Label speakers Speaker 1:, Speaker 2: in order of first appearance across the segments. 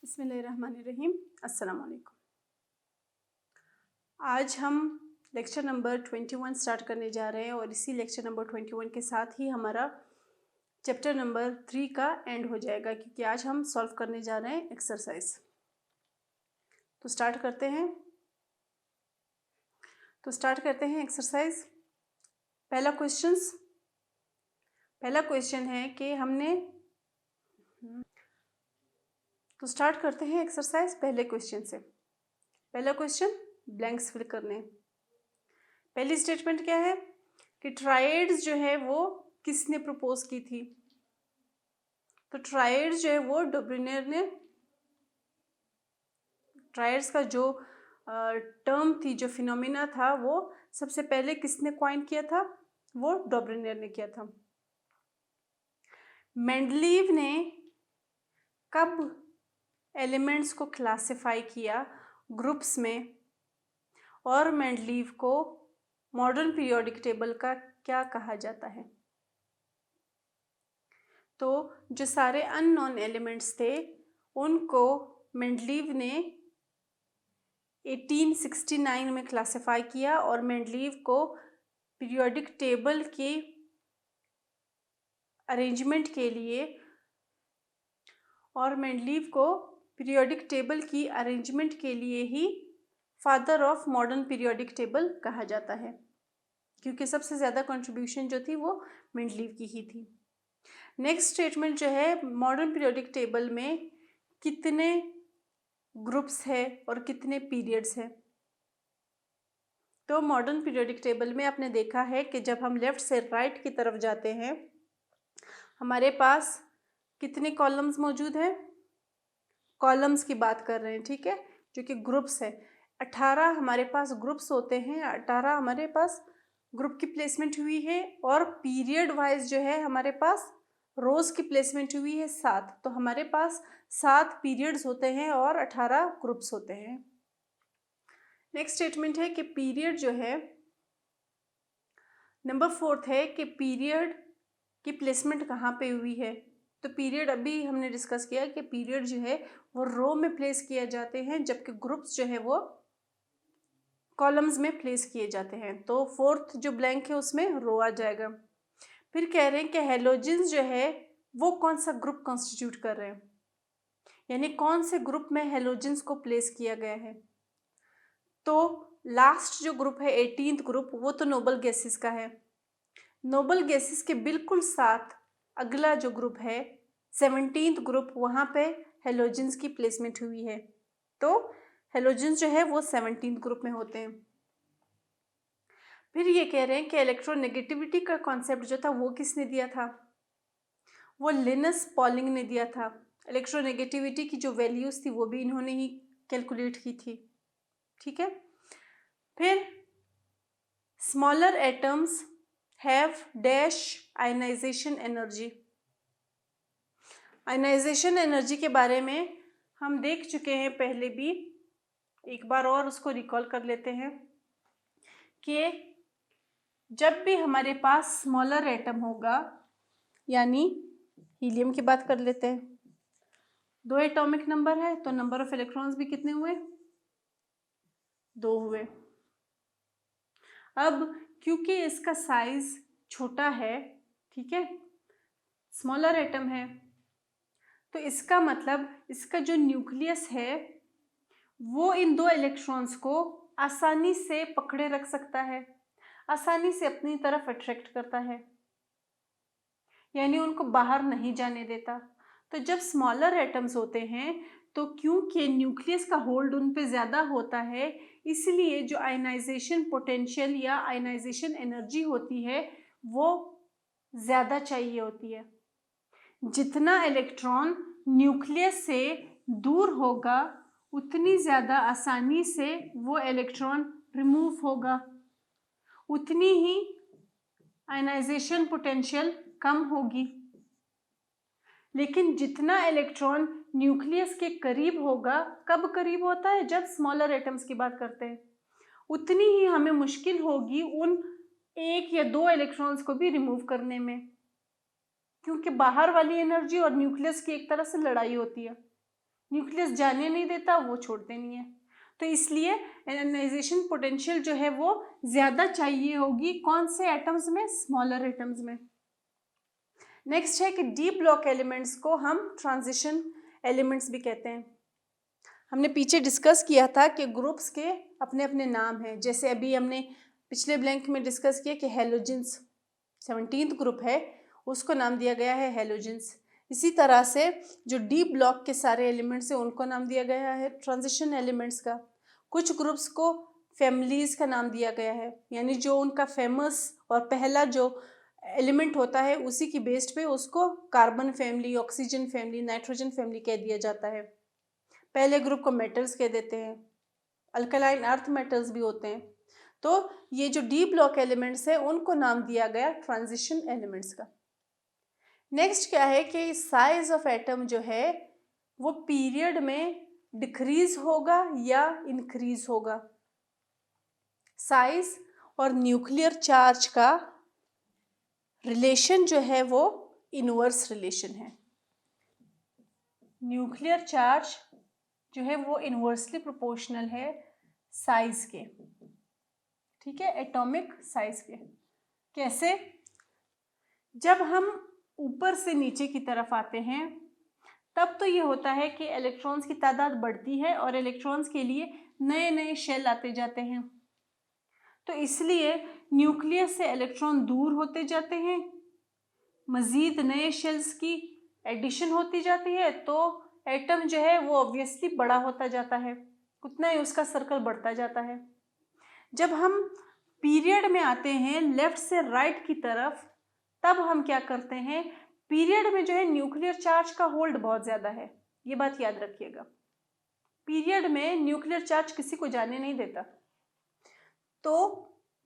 Speaker 1: बिस्मिल्लाहिर्रहमानिर्रहीम। अस्सलाम वालेकुम। आज हम लेक्चर नंबर 21 स्टार्ट करने जा रहे हैं और इसी लेक्चर नंबर 21 के साथ ही हमारा चैप्टर नंबर 3 का एंड हो जाएगा, क्योंकि आज हम सॉल्व करने जा रहे हैं एक्सरसाइज। तो स्टार्ट करते हैं एक्सरसाइज। पहला क्वेश्चन है कि हमने तो स्टार्ट करते हैं एक्सरसाइज पहले क्वेश्चन से। पहला क्वेश्चन ब्लैंक्स फिल करने। पहली स्टेटमेंट क्या है कि ट्राइड्स जो है वो किसने प्रपोज की थी? तो ट्राइड्स जो है वो डोब्रिनर ने, ट्राइड्स का जो टर्म थी, जो फिनोमिना था, वो सबसे पहले किसने कॉइन किया था? वो डोब्रिनर ने किया था। मेंडलीव ने कब एलिमेंट्स को क्लासिफाई किया ग्रुप्स में, और मेंडलीव को मॉडर्न पीरियोडिक टेबल का क्या कहा जाता है? तो जो सारे अननोन एलिमेंट्स थे उनको मेंडलीव ने 1869 में क्लासिफाई किया और मेंडलीव को पीरियोडिक टेबल के अरेंजमेंट के लिए ही father of modern periodic table कहा जाता है, क्योंकि सबसे ज़्यादा कंट्रीब्यूशन जो थी वो मेंडलीव की ही थी। नेक्स्ट स्टेटमेंट जो है, मॉडर्न पीरियोडिक टेबल में कितने ग्रुप्स है और कितने पीरियड्स है? तो मॉडर्न पीरियोडिक टेबल में आपने देखा है कि जब हम लेफ्ट से राइट की तरफ जाते हैं हमारे पास कितने कॉलम्स मौजूद हैं? कॉलम्स की बात कर रहे हैं, ठीक है, जो कि ग्रुप्स है। 18 हमारे पास ग्रुप्स होते हैं, 18 हमारे पास ग्रुप की प्लेसमेंट हुई है, और पीरियड वाइज जो है हमारे पास रोज की प्लेसमेंट हुई है 7। तो हमारे पास 7 पीरियड्स होते हैं और 18 ग्रुप्स होते हैं। नेक्स्ट स्टेटमेंट है कि पीरियड जो है, नंबर 4 है कि पीरियड की प्लेसमेंट कहाँ पे हुई है? तो पीरियड अभी हमने डिस्कस किया कि पीरियड जो है वो रो में प्लेस किए जाते हैं, जबकि ग्रुप्स जो है वो कॉलम्स में प्लेस किए जाते हैं। तो 4th जो ब्लैंक है उसमें रो आ जाएगा। फिर कह रहे हैं कि हेलोजेंस जो है वो कौन सा ग्रुप कॉन्स्टिट्यूट कर रहे हैं, यानी कौन से ग्रुप में हेलोजेंस को प्लेस किया गया है? तो लास्ट जो ग्रुप है 18th ग्रुप, वो तो नोबल गैसेस का है। नोबल गैसेस के बिल्कुल साथ अगला जो ग्रुप है 17th ग्रुप, वहाँ पे हेलोजेंस की प्लेसमेंट हुई है। तो हेलोजेंस जो है वो 17th ग्रुप में होते हैं। फिर ये कह रहे हैं कि इलेक्ट्रोनेगेटिविटी का कॉन्सेप्ट जो था वो किसने दिया था? वो लिनस पॉलिंग ने दिया था। इलेक्ट्रोनेगेटिविटी की जो वैल्यूज थी वो भी इन्होंने ही कैलकुलेट की थी, ठीक है। फिर smaller atoms have dash ionisation energy. Ionisation energy के बारे में हम देख चुके हैं पहले भी, एक बार और उसको रिकॉल कर लेते हैं कि जब भी हमारे पास स्मॉलर एटम होगा, यानी हीलियम की बात कर लेते हैं, 2 एटॉमिक नंबर है तो नंबर ऑफ इलेक्ट्रॉन्स भी कितने हुए? 2 हुए। अब क्योंकि इसका साइज छोटा है, ठीक है, स्मॉलर एटम है, तो इसका मतलब इसका जो न्यूक्लियस है वो इन 2 इलेक्ट्रॉन्स को आसानी से पकड़े रख सकता है, आसानी से अपनी तरफ अट्रैक्ट करता है, यानी उनको बाहर नहीं जाने देता। तो जब स्मॉलर एटम्स होते हैं तो क्योंकि न्यूक्लियस का होल्ड उन पे ज़्यादा होता है, इसलिए जो आयनाइजेशन पोटेंशियल या आयनाइजेशन एनर्जी होती है वो ज़्यादा चाहिए होती है। जितना इलेक्ट्रॉन न्यूक्लियस से दूर होगा उतनी ज़्यादा आसानी से वो इलेक्ट्रॉन रिमूव होगा, उतनी ही आयनाइजेशन पोटेंशियल कम होगी। लेकिन जितना इलेक्ट्रॉन न्यूक्लियस के करीब होगा, कब करीब होता है? जब स्मॉलर एटम्स की बात करते हैं, उतनी ही हमें मुश्किल होगी उन 1 या 2 इलेक्ट्रॉन्स को भी रिमूव करने में, क्योंकि बाहर वाली एनर्जी और न्यूक्लियस की एक तरह से लड़ाई होती है, न्यूक्लियस जाने नहीं देता, वो छोड़ते नहीं है। तो इसलिए आयनाइजेशन पोटेंशियल जो है वो ज़्यादा चाहिए होगी कौन से एटम्स में, स्मॉलर एटम्स में। नेक्स्ट है कि डी ब्लॉक एलिमेंट्स को हम ट्रांजिशन एलिमेंट्स भी कहते हैं। हमने पीछे डिस्कस किया था कि ग्रुप्स के अपने अपने नाम हैं, जैसे अभी हमने पिछले ब्लैंक में डिस्कस किया कि हेलोजेंस 17th ग्रुप है, उसको नाम दिया गया है हेलोजेंस। इसी तरह से जो डी ब्लॉक के सारे एलिमेंट्स हैं उनको नाम दिया गया है ट्रांजिशन एलिमेंट्स का। कुछ ग्रुप्स को फैमिलीज़ का नाम दिया गया है, यानी जो उनका फेमस और पहला जो एलिमेंट होता है उसी की बेस्ड पे उसको carbon family, oxygen family, nitrogen family कह दिया जाता है। पहले ग्रुप को मेटल्स कह देते हैं, अल्कलाइन अर्थ मेटल्स भी होते हैं। तो ये जो डी ब्लॉक एलिमेंट्स है उनको नाम दिया गया ट्रांजिशन एलिमेंट्स का। नेक्स्ट क्या है कि साइज ऑफ एटम जो है वो पीरियड में डिक्रीज होगा या इंक्रीज होगा। साइज और न्यूक्लियर चार्ज का रिलेशन जो है वो इनवर्स रिलेशन है। न्यूक्लियर चार्ज जो है वो इनवर्सली प्रोपोर्शनल है साइज के, ठीक है, एटॉमिक साइज के। कैसे? जब हम ऊपर से नीचे की तरफ आते हैं तब तो ये होता है कि इलेक्ट्रॉन्स की तादाद बढ़ती है और इलेक्ट्रॉन्स के लिए नए नए शेल आते जाते हैं। तो इसलिए न्यूक्लियस से इलेक्ट्रॉन दूर होते जाते हैं, मज़ीद नए शेल्स की एडिशन होती जाती है, तो एटम जो है वो ऑब्वियसली बड़ा होता जाता है, उतना ही उसका सर्कल बढ़ता जाता है। जब हम पीरियड में आते हैं लेफ्ट से राइट की तरफ, तब हम क्या करते हैं, पीरियड में जो है न्यूक्लियर चार्ज का होल्ड बहुत ज़्यादा है, ये बात याद रखिएगा। पीरियड में न्यूक्लियर चार्ज किसी को जाने नहीं देता। तो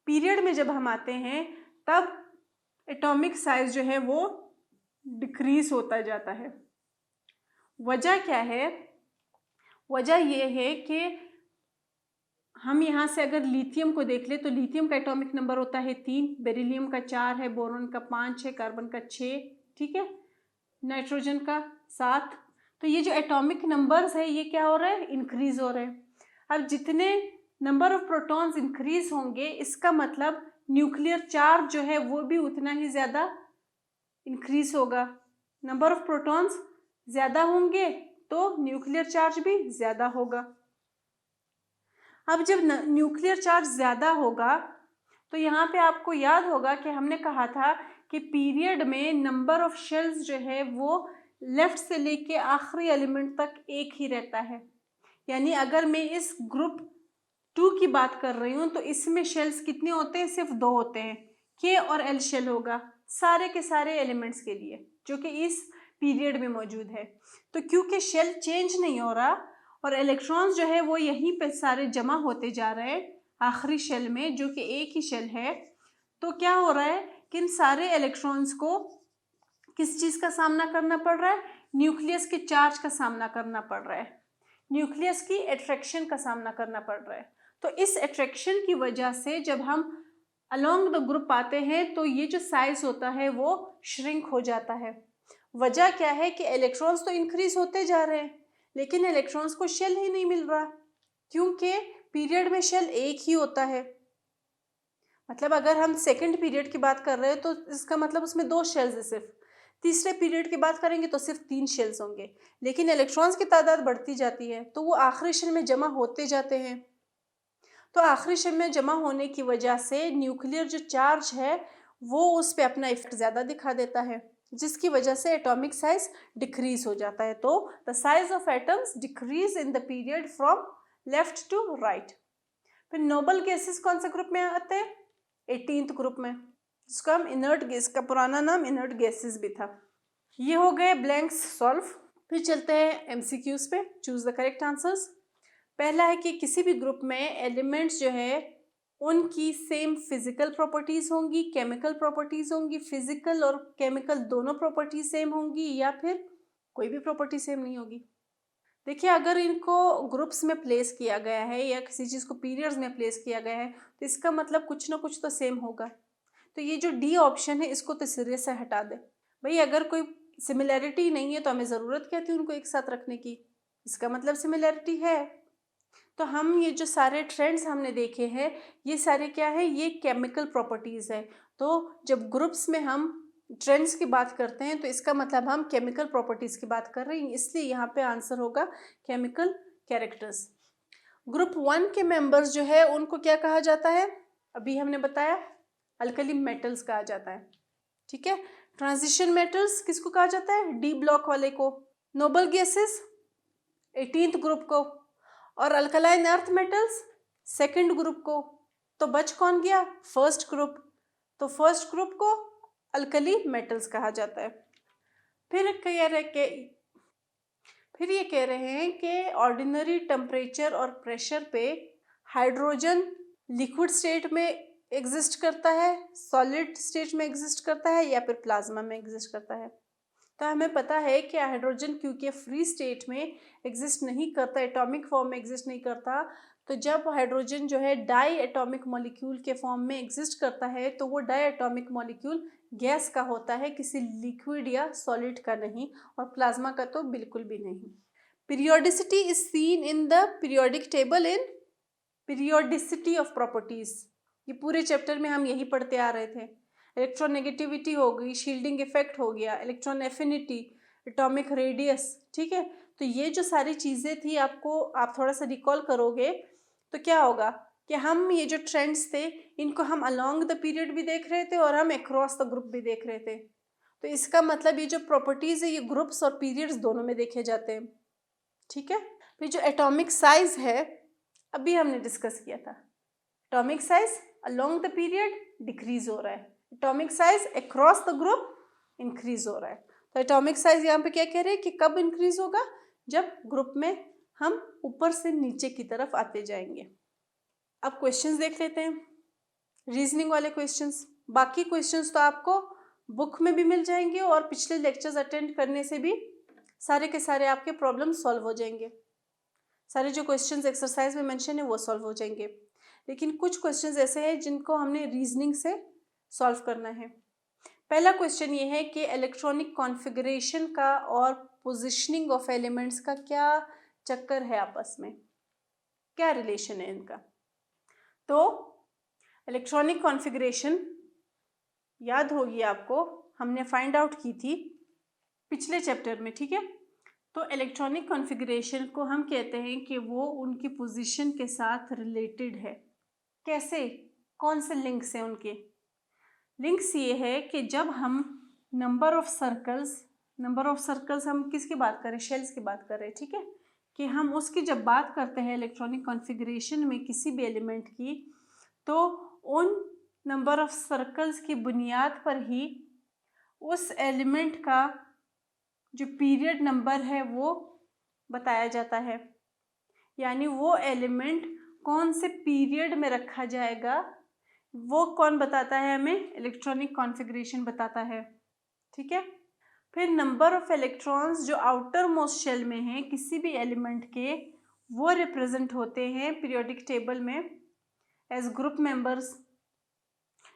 Speaker 1: पीरियड में जब हम आते हैं तब एटॉमिक साइज जो है वो डिक्रीज होता जाता है। वजह क्या है? वजह ये है कि हम यहाँ से अगर लिथियम को देख ले तो लिथियम का एटॉमिक नंबर होता है 3, बेरिलियम का 4 है, बोरॉन का 5 है, कार्बन का 6, ठीक है, नाइट्रोजन का 7। तो ये जो एटॉमिक नंबर्स है ये क्या हो रहा है, इंक्रीज हो रहे हैं। अब जितने नंबर ऑफ प्रोटॉन्स इंक्रीज होंगे इसका मतलब न्यूक्लियर चार्ज जो है वो भी उतना ही ज़्यादा इंक्रीज होगा। नंबर ऑफ प्रोटॉन्स ज़्यादा होंगे तो न्यूक्लियर चार्ज भी ज़्यादा होगा। अब जब न्यूक्लियर चार्ज ज़्यादा होगा तो यहाँ पे आपको याद होगा कि हमने कहा था कि पीरियड में नंबर ऑफ शेल्स जो है वो लेफ्ट से लेके आखिरी एलिमेंट तक एक ही रहता है। यानी अगर मैं इस ग्रुप 2 की बात कर रही हूँ तो इसमें शेल्स कितने होते हैं, सिर्फ 2 होते हैं, के और एल शेल होगा सारे के सारे एलिमेंट्स के लिए जो कि इस पीरियड में मौजूद है। तो क्योंकि शेल चेंज नहीं हो रहा और इलेक्ट्रॉन्स जो है वो यहीं पे सारे जमा होते जा रहे हैं आखिरी शेल में जो कि एक ही शेल है, तो क्या हो रहा है कि इन सारे इलेक्ट्रॉन्स को किस चीज़ का सामना करना पड़ रहा है, न्यूक्लियस के चार्ज का सामना करना पड़ रहा है, न्यूक्लियस की अट्रैक्शन का सामना करना पड़ रहा है। तो इस अट्रैक्शन की वजह से जब हम अलोंग द ग्रुप आते हैं तो ये जो साइज होता है वो श्रिंक हो जाता है। वजह क्या है कि इलेक्ट्रॉन्स तो इंक्रीज होते जा रहे हैं लेकिन इलेक्ट्रॉन्स को शेल ही नहीं मिल रहा, क्योंकि पीरियड में शेल एक ही होता है। मतलब अगर हम सेकंड पीरियड की बात कर रहे हैं तो इसका मतलब उसमें 2 शेल्स है सिर्फ, तीसरे पीरियड की बात करेंगे तो सिर्फ 3 शेल्स होंगे, लेकिन इलेक्ट्रॉन्स की तादाद बढ़ती जाती है तो वो आखिरी शेल में जमा होते जाते हैं। तो आखिरी शेल में जमा होने की वजह से न्यूक्लियर जो चार्ज है वो उस पर अपना इफेक्ट ज़्यादा दिखा देता है, जिसकी वजह से एटॉमिक साइज डिक्रीज हो जाता है। तो the size of atoms decrease in the period from left to right. फिर नोबल गैसेस कौन से ग्रुप में आते हैं, 18th ग्रुप में, जिसको हम इनर्ट गैस, का पुराना नाम इनर्ट गैसेस भी था। ये हो गए ब्लैंक्स सॉल्व। फिर चलते हैं एमसीक्यूज पे, चूज द करेक्ट आंसर्स। पहला है कि किसी भी ग्रुप में एलिमेंट्स जो है उनकी सेम फिजिकल प्रॉपर्टीज़ होंगी, केमिकल प्रॉपर्टीज़ होंगी, फिजिकल और केमिकल दोनों प्रॉपर्टीज सेम होंगी या फिर कोई भी प्रॉपर्टी सेम नहीं होगी। देखिए अगर इनको ग्रुप्स में प्लेस किया गया है या किसी चीज़ को पीरियड्स में प्लेस किया गया है तो इसका मतलब कुछ ना कुछ तो सेम होगा। तो ये जो डी ऑप्शन है इसको तो सिरे से हटा दे भाई, अगर कोई सिमिलैरिटी नहीं है तो हमें ज़रूरत क्या थी उनको एक साथ रखने की। इसका मतलब सिमिलैरिटी है। तो हम ये जो सारे ट्रेंड्स हमने देखे हैं ये सारे क्या है, ये केमिकल प्रॉपर्टीज़ है। तो जब ग्रुप्स में हम ट्रेंड्स की बात करते हैं तो इसका मतलब हम केमिकल प्रॉपर्टीज़ की बात कर रहे हैं, इसलिए यहाँ पे आंसर होगा केमिकल कैरेक्टर्स। ग्रुप 1 के मेंबर्स जो है उनको क्या कहा जाता है, अभी हमने बताया अल्कली मेटल्स कहा जाता है, ठीक है। ट्रांजिशन मेटल्स किसको कहा जाता है, डी ब्लॉक वाले को। नोबल गैसेस 18th ग्रुप को, और alkaline earth metals 2nd group को। तो बच कौन गया, फर्स्ट ग्रुप। तो फर्स्ट ग्रुप को अल्कली मेटल्स कहा जाता है। फिर ये कह रहे हैं कि ऑर्डिनरी टेम्परेचर और प्रेशर पे हाइड्रोजन लिक्विड स्टेट में एग्जिस्ट करता है, सॉलिड स्टेट में एग्जिस्ट करता है, या फिर प्लाज्मा में एग्जिस्ट करता है। तो हमें पता है कि हाइड्रोजन क्योंकि फ्री स्टेट में एग्जिस्ट नहीं करता, एटॉमिक फॉर्म में एग्जिस्ट नहीं करता, तो जब हाइड्रोजन जो है डाई एटॉमिक मॉलिक्यूल के फॉर्म में एग्जिस्ट करता है तो वो डाई एटॉमिक मॉलिक्यूल गैस का होता है, किसी लिक्विड या सॉलिड का नहीं, और प्लाज्मा का तो बिल्कुल भी नहीं। Periodicity is seen in the periodic table in periodicity of properties. ये पूरे चैप्टर में हम यही पढ़ते आ रहे थे। इलेक्ट्रोनेगेटिविटी हो गई, शील्डिंग इफेक्ट हो गया, इलेक्ट्रॉन एफिनिटी, एटॉमिक रेडियस, ठीक है। तो ये जो सारी चीज़ें थी आपको, आप थोड़ा सा रिकॉल करोगे तो क्या होगा कि हम ये जो ट्रेंड्स थे इनको हम अलोंग द पीरियड भी देख रहे थे और हम अक्रॉस द ग्रुप भी देख रहे थे। तो इसका मतलब ये जो प्रॉपर्टीज़ है ये ग्रुप्स और पीरियड्स दोनों में देखे जाते हैं, ठीक है। फिर जो एटॉमिक साइज है अभी हमने डिस्कस किया था, atomic size along the period decrease हो रहा है, atomic size across the group increase हो रहा है। तो एटॉमिक साइज यहाँ पे क्या कह रहे हैं कि कब इंक्रीज होगा, जब ग्रुप में हम ऊपर से नीचे की तरफ आते जाएंगे। अब क्वेश्चंस देख लेते हैं, रीजनिंग वाले क्वेश्चंस। बाकी क्वेश्चंस तो आपको बुक में भी मिल जाएंगे और पिछले लेक्चर्स अटेंड करने से भी सारे के सारे आपके प्रॉब्लम सॉल्व हो जाएंगे। सारे जो क्वेश्चंस एक्सरसाइज में मेंशन है वो सॉल्व हो जाएंगे, लेकिन कुछ क्वेश्चंस ऐसे हैं जिनको हमने रीजनिंग से सॉल्व करना है। पहला क्वेश्चन ये है कि इलेक्ट्रॉनिक कॉन्फ़िगरेशन का और पोजीशनिंग ऑफ एलिमेंट्स का क्या चक्कर है, आपस में क्या रिलेशन है इनका। तो इलेक्ट्रॉनिक कॉन्फ़िगरेशन याद होगी आपको, हमने फाइंड आउट की थी पिछले चैप्टर में, ठीक है। तो इलेक्ट्रॉनिक कॉन्फ़िगरेशन को हम कहते हैं कि वो उनकी पोजीशन के साथ रिलेटेड है। कैसे, कौन से लिंक्स हैं उनके? लिंक्स ये है कि जब हम नंबर ऑफ सर्कल्स हम किसकी बात करें, शेल्स की बात कर रहे हैं, ठीक है, कि हम उसकी जब बात करते हैं इलेक्ट्रॉनिक कॉन्फ़िगरेशन में किसी भी एलिमेंट की, तो उन नंबर ऑफ सर्कल्स की बुनियाद पर ही उस एलिमेंट का जो पीरियड नंबर है वो बताया जाता है। यानी वो एलिमेंट कौन से पीरियड में रखा जाएगा वो कौन बताता है हमें, इलेक्ट्रॉनिक कॉन्फ़िगरेशन बताता है, ठीक है। फिर नंबर ऑफ इलेक्ट्रॉन्स जो आउटर मोस्ट शेल में हैं किसी भी एलिमेंट के, वो रिप्रेजेंट होते हैं पीरियोडिक टेबल में एज ग्रुप मेंबर्स,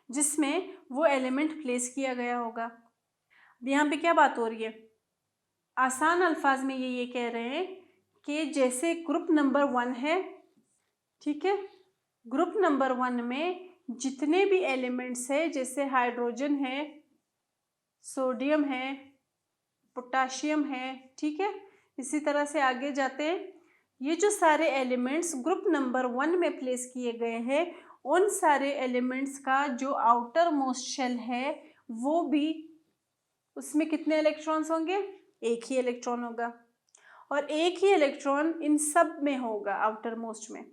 Speaker 1: जिसमें वो एलिमेंट प्लेस किया गया होगा। यहाँ पे क्या बात हो रही है, आसान अल्फाज में ये कह रहे हैं कि जैसे ग्रुप नंबर 1 है, ठीक है, ग्रुप नंबर 1 में जितने भी एलिमेंट्स हैं, जैसे हाइड्रोजन है, सोडियम है, पोटाशियम है, ठीक है, इसी तरह से आगे जाते हैं, ये जो सारे एलिमेंट्स ग्रुप नंबर 1 में प्लेस किए गए हैं, उन सारे एलिमेंट्स का जो आउटर मोस्ट शेल है वो भी, उसमें कितने इलेक्ट्रॉन्स होंगे, एक ही इलेक्ट्रॉन होगा, और एक ही इलेक्ट्रॉन इन सब में होगा आउटर मोस्ट में।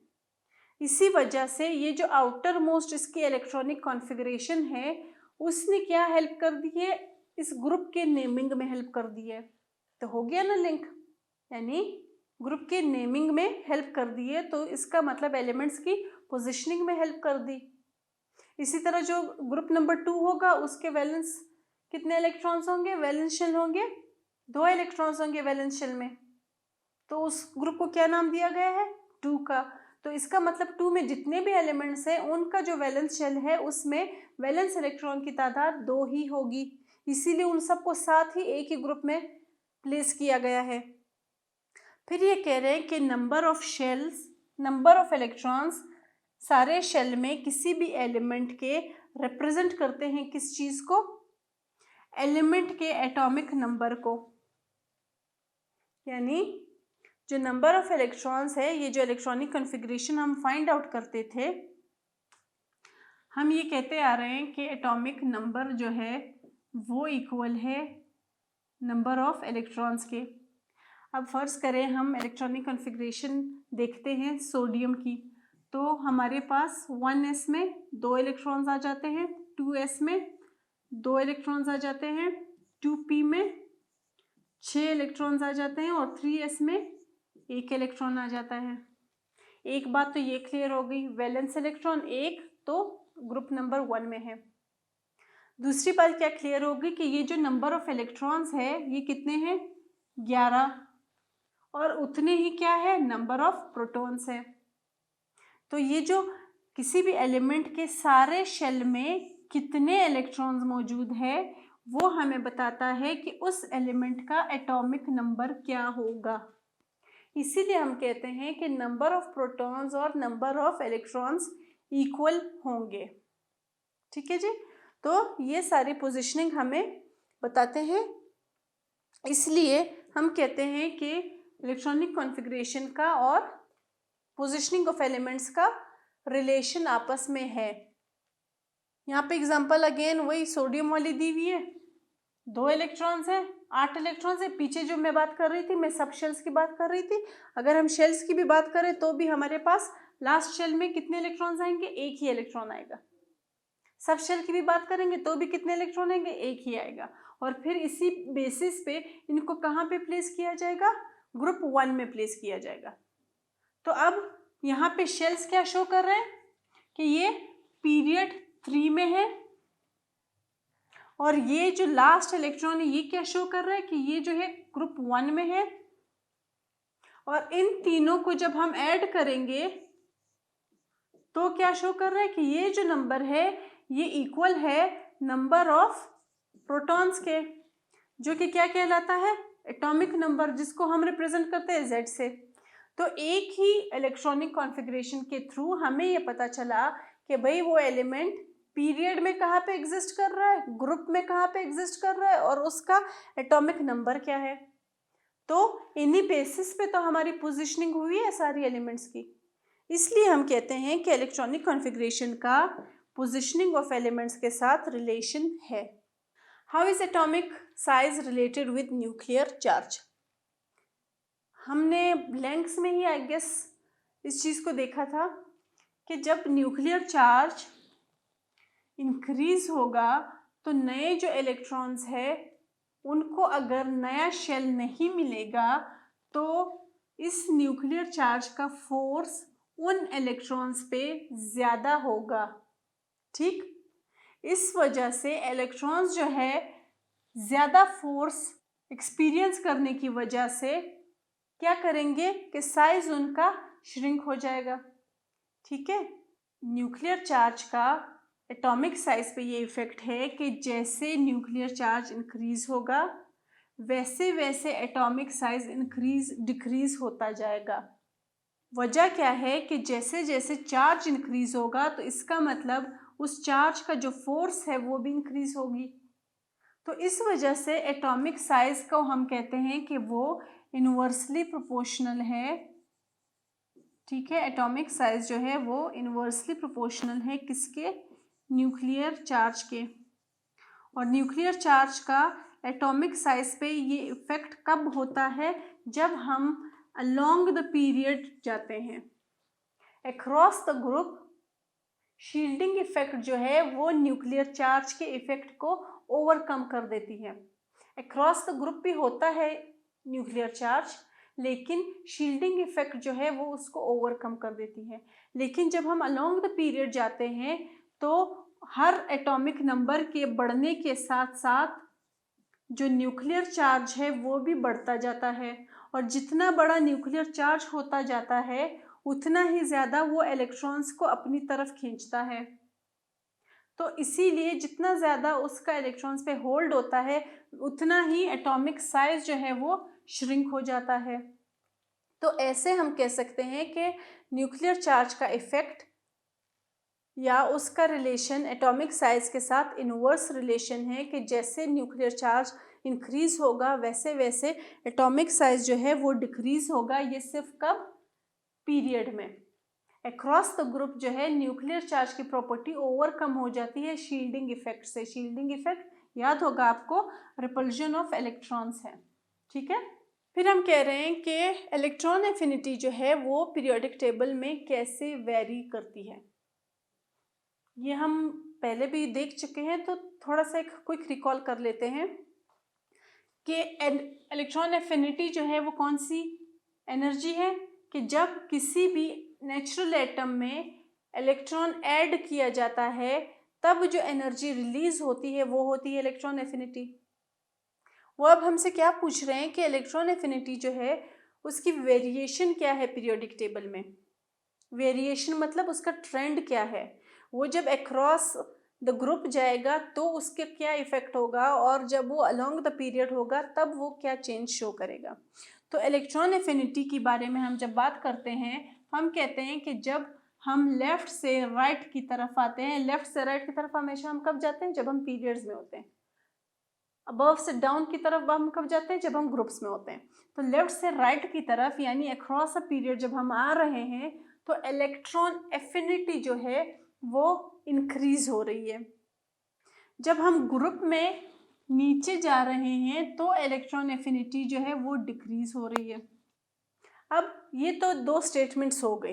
Speaker 1: इसी वजह से ये जो आउटर मोस्ट इसकी इलेक्ट्रॉनिक कॉन्फ़िगरेशन है उसने क्या हेल्प कर दी है, इस ग्रुप के नेमिंग में हेल्प कर दी है। तो हो गया ना लिंक, यानी ग्रुप के नेमिंग में हेल्प कर दी है, तो इसका मतलब एलिमेंट्स की पोजीशनिंग में हेल्प कर दी। इसी तरह जो ग्रुप नंबर 2 होगा उसके वैलेंस कितने इलेक्ट्रॉन्स होंगे, वैलेंस शेल होंगे 2 इलेक्ट्रॉन्स होंगे वैलेंस शेल में, तो उस ग्रुप को क्या नाम दिया गया है, 2 का। तो इसका मतलब 2 में जितने भी एलिमेंट्स हैं उनका जो वैलेंस शेल है उसमें वैलेंस इलेक्ट्रॉन की तादाद 2 ही होगी, इसीलिए उन सबको साथ ही एक ही ग्रुप में प्लेस किया गया है। फिर ये कह रहे हैं कि number of shells, number of electrons सारे शेल में किसी भी एलिमेंट के रिप्रेजेंट करते हैं किस चीज़ को? एलिमेंट के एटॉमिक नंबर को। यानी जो नंबर ऑफ इलेक्ट्रॉन्स है, ये जो इलेक्ट्रॉनिक कॉन्फ़िगरेशन हम फाइंड आउट करते थे, हम ये कहते आ रहे हैं कि एटॉमिक नंबर जो है वो इक्वल है नंबर ऑफ इलेक्ट्रॉन्स के। अब फर्ज करें हम इलेक्ट्रॉनिक कॉन्फ़िगरेशन देखते हैं सोडियम की, तो हमारे पास 1s में 2 इलेक्ट्रॉन्स आ जाते हैं, 2s में 2 इलेक्ट्रॉन्स आ जाते हैं, 2p में 6 इलेक्ट्रॉन्स आ जाते हैं और 3s में 1 इलेक्ट्रॉन आ जाता है। एक बात तो ये क्लियर हो गई, वैलेंस इलेक्ट्रॉन 1 तो ग्रुप नंबर 1 में है। दूसरी बात क्या क्लियर होगी कि ये जो नंबर ऑफ इलेक्ट्रॉन्स है ये कितने हैं? 11, और उतने ही क्या है? नंबर ऑफ प्रोटॉन्स है। तो ये जो किसी भी एलिमेंट के सारे शेल में कितने इलेक्ट्रॉन्स मौजूद है वो हमें बताता है कि उस एलिमेंट का एटॉमिक नंबर क्या होगा। इसीलिए हम कहते हैं कि नंबर ऑफ प्रोटॉन्स और नंबर ऑफ इलेक्ट्रॉन्स इक्वल होंगे। ठीक है जी, तो ये सारी पोजीशनिंग हमें बताते हैं। इसलिए हम कहते हैं कि इलेक्ट्रॉनिक कॉन्फ़िगरेशन का और पोजीशनिंग ऑफ एलिमेंट्स का रिलेशन आपस में है। यहाँ पे एग्जांपल अगेन वही सोडियम वाली दी हुई है, 2 इलेक्ट्रॉन्स हैं, 8 इलेक्ट्रॉन्स है। पीछे जो मैं बात कर रही थी, मैं सब शेल्स की बात कर रही थी। अगर हम शेल्स की भी बात करें तो भी हमारे पास लास्ट शेल में कितने इलेक्ट्रॉन्स आएंगे? 1 ही इलेक्ट्रॉन आएगा। सब शेल की भी बात करेंगे तो भी कितने इलेक्ट्रॉन आएंगे? 1 ही आएगा। और फिर इसी बेसिस पे इनको कहाँ पे प्लेस किया जाएगा? ग्रुप 1 में प्लेस किया जाएगा। तो अब यहाँ पे शेल्स क्या शो कर रहे हैं कि ये पीरियड 3 में है, और ये जो लास्ट इलेक्ट्रॉन है ये क्या शो कर रहा है कि ये जो है ग्रुप 1 में है। और इन तीनों को जब हम ऐड करेंगे तो क्या शो कर रहा है कि ये जो नंबर है ये इक्वल है नंबर ऑफ प्रोटॉन्स के, जो कि क्या कहलाता है? एटॉमिक नंबर, जिसको हम रिप्रेजेंट करते हैं Z से। तो एक ही इलेक्ट्रॉनिक कॉन्फ़िगरेशन के थ्रू हमें ये पता चला कि भाई वो एलिमेंट पीरियड में कहाँ पे एग्जिस्ट कर रहा है, ग्रुप में कहाँ पे एग्जिस्ट कर रहा है, और उसका एटॉमिक नंबर क्या है। तो इन्हीं बेसिस पे तो हमारी पोजीशनिंग हुई है सारी एलिमेंट्स की। इसलिए हम कहते हैं कि इलेक्ट्रॉनिक कॉन्फ़िगरेशन का पोजीशनिंग ऑफ एलिमेंट्स के साथ रिलेशन है। How is atomic size related with nuclear charge? हमने ब्लैंक्स में ही आई गेस इस चीज़ को देखा था कि जब न्यूक्लियर चार्ज इंक्रीज होगा तो नए जो इलेक्ट्रॉन्स है उनको अगर नया शेल नहीं मिलेगा तो इस न्यूक्लियर चार्ज का फोर्स उन इलेक्ट्रॉन्स पे ज़्यादा होगा। ठीक, इस वजह से इलेक्ट्रॉन्स जो है ज़्यादा फोर्स एक्सपीरियंस करने की वजह से क्या करेंगे कि साइज उनका श्रिंक हो जाएगा। ठीक है, न्यूक्लियर चार्ज का एटॉमिक साइज पे ये इफेक्ट है कि जैसे न्यूक्लियर चार्ज इंक्रीज होगा वैसे वैसे एटॉमिक साइज डिक्रीज होता जाएगा। वजह क्या है कि जैसे जैसे चार्ज इंक्रीज होगा तो इसका मतलब उस चार्ज का जो फोर्स है वो भी इंक्रीज होगी। तो इस वजह से एटॉमिक साइज को हम कहते हैं कि वो इन्वर्सली प्रोपोर्शनल है। ठीक है, एटॉमिक साइज जो है वो इन्वर्सली प्रोपोर्शनल है किसके? न्यूक्लियर चार्ज के। और न्यूक्लियर चार्ज का एटॉमिक साइज पे ये इफेक्ट कब होता है? जब हम अलोंग द पीरियड जाते हैं। Across the group shielding effect जो है वो न्यूक्लियर चार्ज के इफेक्ट को ओवरकम कर देती है। अक्रॉस द ग्रुप भी होता है न्यूक्लियर चार्ज, लेकिन शील्डिंग इफेक्ट जो है वो उसको ओवरकम कर देती है। लेकिन जब हम अलोंग द पीरियड जाते हैं तो हर एटॉमिक नंबर के बढ़ने के साथ साथ जो न्यूक्लियर चार्ज है वो भी बढ़ता जाता है, और जितना बड़ा न्यूक्लियर चार्ज होता जाता है उतना ही ज़्यादा वो इलेक्ट्रॉन्स को अपनी तरफ खींचता है। तो इसीलिए जितना ज़्यादा उसका इलेक्ट्रॉन्स पे होल्ड होता है उतना ही एटॉमिक साइज जो है वो श्रिंक हो जाता है। तो ऐसे हम कह सकते हैं कि न्यूक्लियर चार्ज का इफ़ेक्ट या उसका रिलेशन एटॉमिक साइज के साथ इनवर्स रिलेशन है कि जैसे न्यूक्लियर चार्ज इंक्रीज़ होगा वैसे वैसे एटॉमिक साइज जो है वो डिक्रीज़ होगा। ये सिर्फ कब? पीरियड में। अक्रॉस द ग्रुप जो है न्यूक्लियर चार्ज की प्रॉपर्टी ओवरकम हो जाती है शील्डिंग इफेक्ट से। शील्डिंग इफेक्ट याद होगा आपको, रिपल्जन ऑफ इलेक्ट्रॉन्स है। ठीक है, फिर हम कह रहे हैं कि इलेक्ट्रॉन एफिनिटी जो है वो पीरियोडिक टेबल में कैसे वेरी करती है। ये हम पहले भी देख चुके हैं, तो थोड़ा सा एक क्विक रिकॉल कर लेते हैं कि इलेक्ट्रॉन एफिनिटी जो है वो कौन सी एनर्जी है कि जब किसी भी नेचुरल एटम में इलेक्ट्रॉन ऐड किया जाता है तब जो एनर्जी रिलीज होती है वो होती है इलेक्ट्रॉन एफिनिटी। वो अब हमसे क्या पूछ रहे हैं कि इलेक्ट्रॉन एफिनिटी जो है उसकी वेरिएशन क्या है पीरियोडिक टेबल में। वेरिएशन मतलब उसका ट्रेंड क्या है, वो जब अक्रॉस द ग्रुप जाएगा तो उसके क्या इफेक्ट होगा, और जब वो अलोंग द पीरियड होगा तब वो क्या चेंज शो करेगा। तो इलेक्ट्रॉन एफिनिटी के बारे में हम जब बात करते हैं हम कहते हैं कि जब हम लेफ़्ट से राइट की तरफ आते हैं, लेफ़्ट से राइट की तरफ हमेशा हम कब जाते हैं? जब हम पीरियड्स में होते हैं। अबव से डाउन की तरफ हम कब जाते हैं? जब हम ग्रुप्स में होते हैं। तो लेफ़्ट से राइट की तरफ यानी अक्रॉस अ पीरियड जब हम आ रहे हैं तो इलेक्ट्रॉन एफिनिटी जो है वो इंक्रीज हो रही है। जब हम ग्रुप में नीचे जा रहे हैं तो इलेक्ट्रॉन एफिनिटी जो है वो डिक्रीज हो रही है। अब ये तो दो स्टेटमेंट्स हो गए।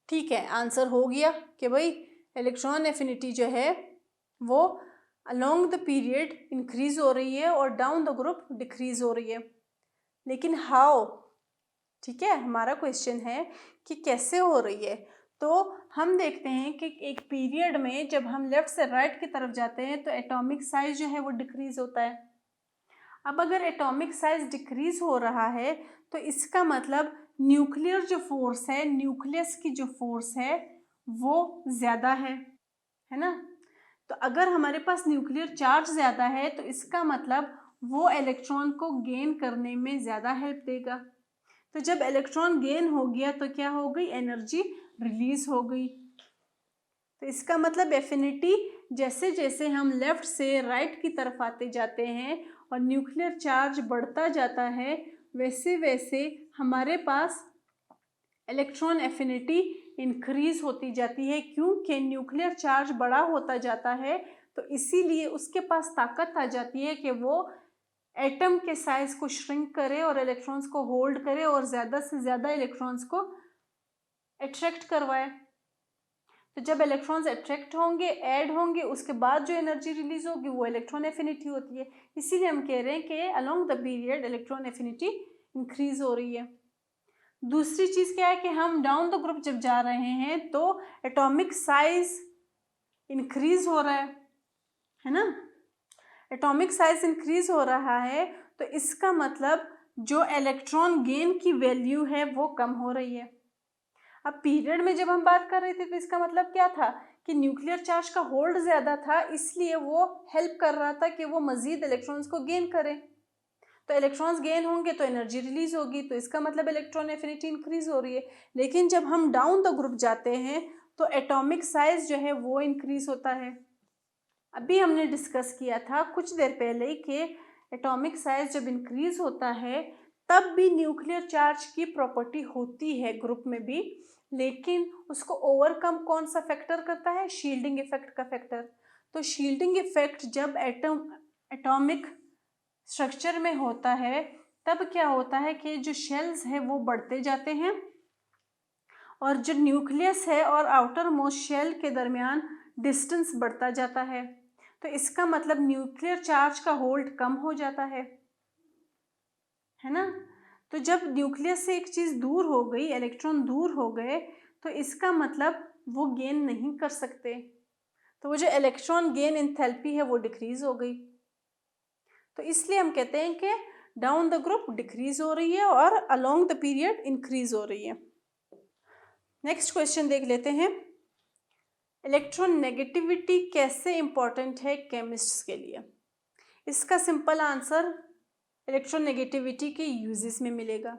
Speaker 1: ठीक है, आंसर हो गया कि भाई इलेक्ट्रॉन एफिनिटी जो है वो अलोंग द पीरियड इंक्रीज हो रही है और डाउन द ग्रुप डिक्रीज हो रही है। लेकिन हाउ? ठीक है, हमारा क्वेश्चन है कि कैसे हो रही है। तो हम देखते हैं कि एक पीरियड में जब हम लेफ्ट से राइट की तरफ जाते हैं तो एटॉमिक साइज जो है वो डिक्रीज होता है। अब अगर एटॉमिक साइज डिक्रीज हो रहा है तो इसका मतलब न्यूक्लियर जो फोर्स है, न्यूक्लियस की जो फोर्स है वो ज़्यादा है ना। तो अगर हमारे पास न्यूक्लियर चार्ज ज़्यादा है तो इसका मतलब वो इलेक्ट्रॉन को गेन करने में ज़्यादा हेल्प देगा। तो जब इलेक्ट्रॉन गेन हो गया तो क्या हो गई? एनर्जी रिलीज हो गई। तो इसका मतलब एफिनिटी जैसे जैसे हम लेफ्ट से राइट की तरफ आते जाते हैं और न्यूक्लियर चार्ज बढ़ता जाता है वैसे वैसे हमारे पास इलेक्ट्रॉन एफिनिटी इंक्रीज होती जाती है। क्योंकि न्यूक्लियर चार्ज बड़ा होता जाता है तो इसीलिए उसके पास ताकत आ जाती है कि वो एटम के साइज को श्रिंक करे और इलेक्ट्रॉन्स को होल्ड करे और ज़्यादा से ज़्यादा इलेक्ट्रॉन्स को अट्रैक्ट करवाए। तो जब इलेक्ट्रॉन्स अट्रैक्ट होंगे, ऐड होंगे, उसके बाद जो एनर्जी रिलीज होगी वो इलेक्ट्रॉन एफिनिटी होती है। इसीलिए हम कह रहे हैं कि along the period electron affinity increase हो रही है। दूसरी चीज़ क्या है कि हम डाउन द ग्रुप जब जा रहे हैं तो एटॉमिक साइज इंक्रीज हो रहा है ना। एटॉमिक साइज इंक्रीज हो रहा है तो इसका मतलब जो इलेक्ट्रॉन गेन की वैल्यू है वो कम हो रही है। अब पीरियड में जब हम बात कर रहे थे तो इसका मतलब क्या था कि न्यूक्लियर चार्ज का होल्ड ज़्यादा था इसलिए वो हेल्प कर रहा था कि वो मज़ीद इलेक्ट्रॉन्स को गेन करें। तो इलेक्ट्रॉन्स गेन होंगे तो एनर्जी रिलीज होगी, तो इसका मतलब इलेक्ट्रॉन एफिनिटी इंक्रीज हो रही है। लेकिन जब हम डाउन द ग्रुप जाते हैं तो एटॉमिक साइज जो है वो इंक्रीज होता है। अभी हमने डिस्कस किया था कुछ देर पहले कि एटॉमिक साइज जब इंक्रीज होता है तब भी न्यूक्लियर चार्ज की प्रॉपर्टी होती है ग्रुप में भी, लेकिन उसको ओवरकम कौन सा फैक्टर करता है? शील्डिंग इफेक्ट का फैक्टर। तो शील्डिंग इफेक्ट जब एटॉमिक स्ट्रक्चर में होता है तब क्या होता है कि जो शेल्स है वो बढ़ते जाते हैं और जो न्यूक्लियस है और आउटर मोस्ट शेल के दरमियान डिस्टेंस बढ़ता जाता है। तो इसका मतलब न्यूक्लियर चार्ज का होल्ड कम हो जाता है ना। तो जब न्यूक्लियस से एक चीज़ दूर हो गई, इलेक्ट्रॉन दूर हो गए, तो इसका मतलब वो गेन नहीं कर सकते। तो वो जो इलेक्ट्रॉन गेन एंथैल्पी है वो डिक्रीज हो गई। तो इसलिए हम कहते हैं कि डाउन द ग्रुप डिक्रीज हो रही है और अलोंग द पीरियड इंक्रीज हो रही है। नेक्स्ट क्वेश्चन देख लेते हैं। इलेक्ट्रॉन नेगेटिविटी कैसे इंपॉर्टेंट है केमिस्ट्स के लिए? इसका सिंपल आंसर इलेक्ट्रॉन नेगेटिविटी के यूजेस में मिलेगा।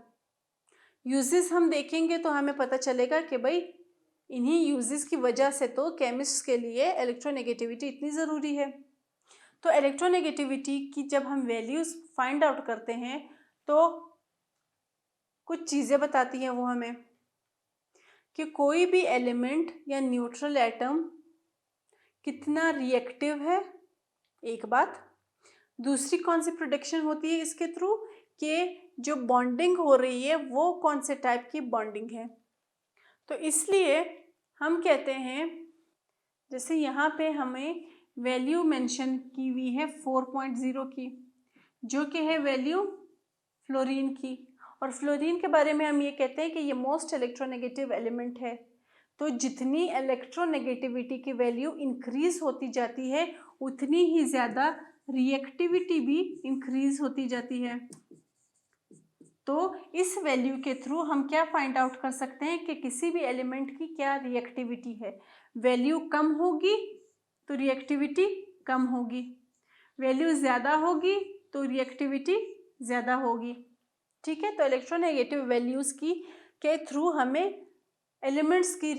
Speaker 1: यूजेस हम देखेंगे तो हमें पता चलेगा कि भाई इन्हीं यूजेस की वजह से तो केमिस्ट्स के लिए इलेक्ट्रोनेगेटिविटी इतनी ज़रूरी है। तो इलेक्ट्रोनेगेटिविटी की जब हम वैल्यूज़ फाइंड आउट करते हैं तो कुछ चीज़ें बताती हैं वो हमें कि कोई भी एलिमेंट या न्यूट्रल एटम कितना रिएक्टिव है, एक बात। दूसरी कौन सी प्रोडक्शन होती है इसके थ्रू कि जो बॉन्डिंग हो रही है वो कौन से टाइप की बॉन्डिंग है। तो इसलिए हम कहते हैं, जैसे यहाँ पे हमें वैल्यू मेंशन की हुई है 4.0 की, जो कि है वैल्यू फ्लोरीन की, और फ्लोरीन के बारे में हम ये कहते हैं कि ये मोस्ट इलेक्ट्रोनेगेटिव एलिमेंट है। तो जितनी इलेक्ट्रोनेगेटिविटी की वैल्यू इंक्रीज होती जाती है उतनी ही ज़्यादा रिएक्टिविटी भी इंक्रीज होती जाती है। तो इस वैल्यू के थ्रू हम क्या फाइंड आउट कर सकते हैं कि किसी भी एलिमेंट की क्या रिएक्टिविटी है। वैल्यू कम होगी तो रिएक्टिविटी कम होगी, वैल्यू ज़्यादा होगी तो रिएक्टिविटी ज़्यादा होगी। ठीक है, तो इलेक्ट्रोनेगेटिव वैल्यूज़ की के थ्रू हमें एलिमेंट्स की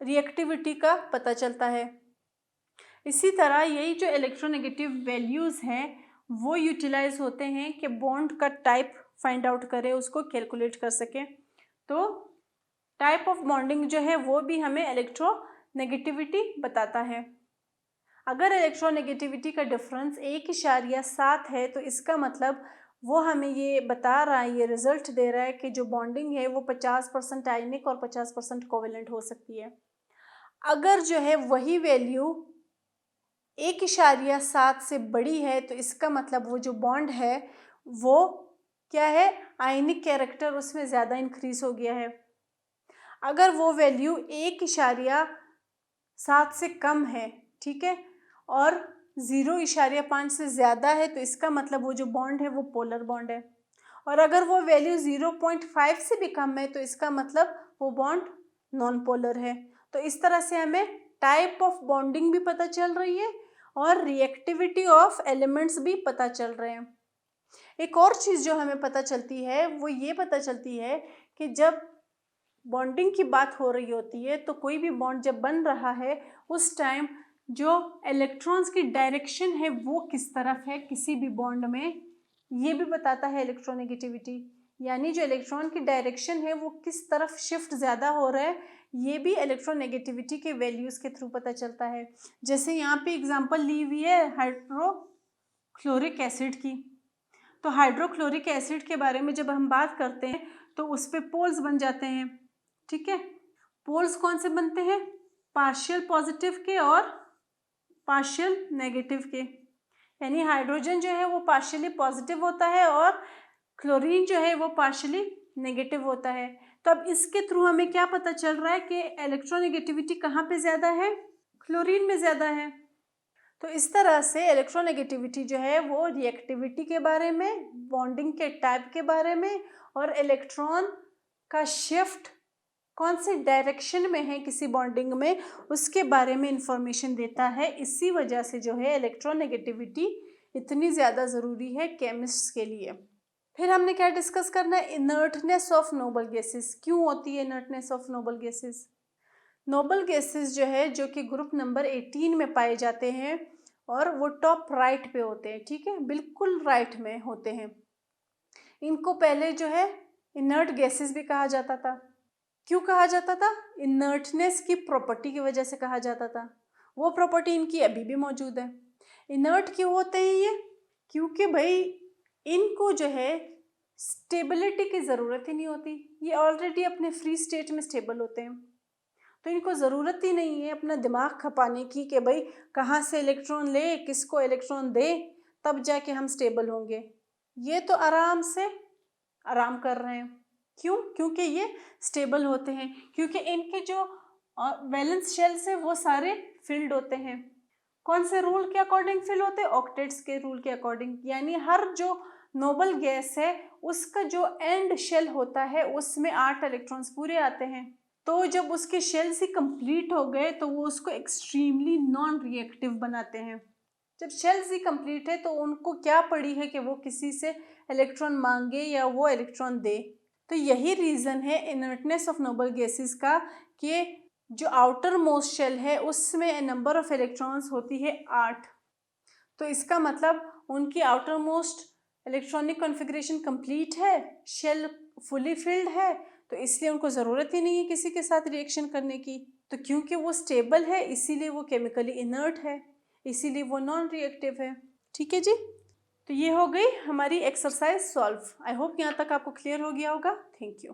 Speaker 1: रिएक्टिविटी का पता चलता है। इसी तरह यही जो इलेक्ट्रोनेगेटिव वैल्यूज़ हैं वो यूटिलाइज होते हैं कि बॉन्ड का टाइप फाइंड आउट करें, उसको कैलकुलेट कर सकें। तो टाइप ऑफ बॉन्डिंग जो है वो भी हमें इलेक्ट्रोनेगेटिविटी बताता है। अगर इलेक्ट्रोनेगेटिविटी का डिफरेंस 1.7 है तो इसका मतलब वो हमें ये बता रहा है, ये रिजल्ट दे रहा है कि जो बॉन्डिंग है वो 50% आयनिक और 50% कोवेलेंट हो सकती है। अगर जो है वही वैल्यू 1.7 से बड़ी है तो इसका मतलब वो जो बॉन्ड है वो क्या है, आयनिक कैरेक्टर उसमें ज़्यादा इंक्रीज हो गया है। अगर वो वैल्यू 1.7 से कम है, ठीक है, और 0.5 से ज़्यादा है तो इसका मतलब वो जो बॉन्ड है वो पोलर बॉन्ड है। और अगर वो वैल्यू 0.5 से भी कम है तो इसका मतलब वो बॉन्ड नॉन पोलर है। तो इस तरह से हमें टाइप ऑफ बॉन्डिंग भी पता चल रही है और रिएक्टिविटी ऑफ एलिमेंट्स भी पता चल रहे हैं। एक और चीज़ जो हमें पता चलती है वो ये पता चलती है कि जब बॉन्डिंग की बात हो रही होती है तो कोई भी बॉन्ड जब बन रहा है उस टाइम जो इलेक्ट्रॉन्स की डायरेक्शन है वो किस तरफ है किसी भी बॉन्ड में, ये भी बताता है इलेक्ट्रोनेगेटिविटी। यानी जो इलेक्ट्रॉन की डायरेक्शन है वो किस तरफ शिफ्ट ज़्यादा हो रहा है, ये भी इलेक्ट्रोनेगेटिविटी के वैल्यूज़ के थ्रू पता चलता है। जैसे यहाँ पे एग्जांपल ली हुई है हाइड्रोक्लोरिक एसिड की। तो हाइड्रोक्लोरिक एसिड के बारे में जब हम बात करते हैं तो उस पे पोल्स बन जाते हैं। ठीक है, पोल्स कौन से बनते हैं, पार्शियल पॉजिटिव के और पार्शियल नेगेटिव के। यानी हाइड्रोजन जो है वो पार्शियली पॉजिटिव होता है और क्लोरीन जो है वो पार्शियली नेगेटिव होता है। तो अब इसके थ्रू हमें क्या पता चल रहा है कि इलेक्ट्रोनेगेटिविटी कहाँ पे ज़्यादा है, क्लोरीन में ज़्यादा है। तो इस तरह से इलेक्ट्रोनेगेटिविटी जो है वो रिएक्टिविटी के बारे में, बॉन्डिंग के टाइप के बारे में और इलेक्ट्रॉन का शिफ्ट कौन से डायरेक्शन में है किसी बॉन्डिंग में उसके बारे में इंफॉर्मेशन देता है। इसी वजह से जो है इलेक्ट्रोनेगेटिविटी इतनी ज़्यादा ज़रूरी है केमिस्ट्स के लिए। फिर हमने क्या डिस्कस करना है, इनर्टनेस ऑफ नोबल गैसेस। क्यों होती है inertness of noble gases? Noble gases जो है जो कि ग्रुप नंबर 18 में पाए जाते हैं और वो टॉप राइट पे होते हैं। ठीक है, बिल्कुल राइट में होते हैं। इनको पहले जो है इनर्ट गैसेस भी कहा जाता था। क्यों कहा जाता था? इनर्टनेस की प्रॉपर्टी की वजह से कहा जाता था। वो प्रॉपर्टी इनकी अभी भी मौजूद है। इनर्ट क्यों होते हैं ये? क्योंकि भाई इनको जो है स्टेबिलिटी की ज़रूरत ही नहीं होती, ये ऑलरेडी अपने फ्री स्टेट में स्टेबल होते हैं। तो इनको ज़रूरत ही नहीं है अपना दिमाग खपाने की कि भाई कहाँ से इलेक्ट्रॉन ले, किसको इलेक्ट्रॉन दे, तब जाके हम स्टेबल होंगे। ये तो आराम से आराम कर रहे हैं। क्यों? क्योंकि ये स्टेबल होते हैं, क्योंकि इनके जो वैलेंस शेल्स है वो सारे फिल्ड होते हैं। कौन से रूल के अकॉर्डिंग फिल होते हैं? ऑक्टेट्स के रूल के अकॉर्डिंग। यानी हर जो नोबल गैस है उसका जो एंड शेल होता है उसमें 8 इलेक्ट्रॉन्स पूरे आते हैं। तो जब उसके शेल्स ही कंप्लीट हो गए तो वो उसको एक्सट्रीमली नॉन रिएक्टिव बनाते हैं। जब शेल्स ही कंप्लीट है तो उनको क्या पड़ी है कि वो किसी से इलेक्ट्रॉन मांगे या वो इलेक्ट्रॉन दे। तो यही रीज़न है इनर्टनेस ऑफ नोबल गैसेस का कि जो आउटर मोस्ट शेल है उसमें नंबर ऑफ इलेक्ट्रॉन्स होती है 8। तो इसका मतलब उनकी outer most electronic configuration complete है, शेल फुली फिल्ड है, तो इसलिए उनको ज़रूरत ही नहीं है किसी के साथ रिएक्शन करने की। तो क्योंकि वो स्टेबल है इसीलिए वो केमिकली इनर्ट है, इसीलिए वो नॉन रिएक्टिव है। ठीक है जी, तो ये हो गई हमारी एक्सरसाइज सॉल्व। आई होप यहाँ तक आपको क्लियर हो गया होगा। Thank you.